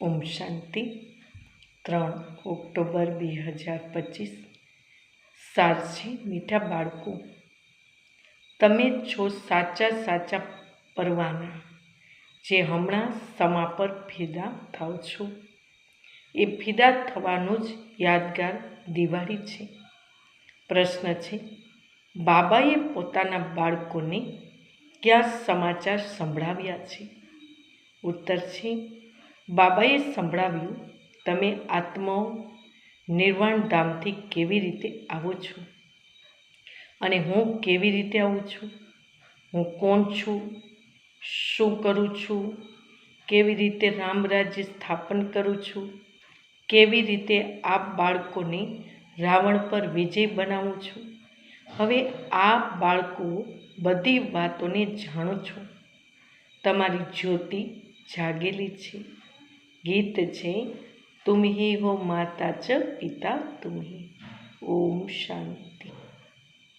ઓમ શાંતિ 3 October 2025 સારજી મીઠા બાળકો, તમે છો સાચા પરવાના જે હમણાં સમા પર ફિદા થાવ છો. એ ફિદા થવાનું જ યાદગાર દિવાળી છે. પ્રશ્ન છે, બાબાએ પોતાના બાળકોને ક્યાં સમાચાર સંભળાવ્યા છે? ઉત્તર છે, બાબાએ સંભળાવ્યું, તમે આત્માઓ નિર્વાણ ધામથી કેવી રીતે આવો છો અને હું કેવી રીતે આવું છું, હું કોણ છું, શું કરું છું, કેવી રીતે રામરાજ્ય સ્થાપન કરું છું, કેવી રીતે આ બાળકોને રાવણ પર વિજય બનાવું છું. હવે આ બાળકો બધી વાતોને જાણો છો. તમારી જ્યોતિ જાગેલી છે. ગીત છે, તુમ હી હો માતા ચ પિતા તુમ હી. ઓમ શાંતિ.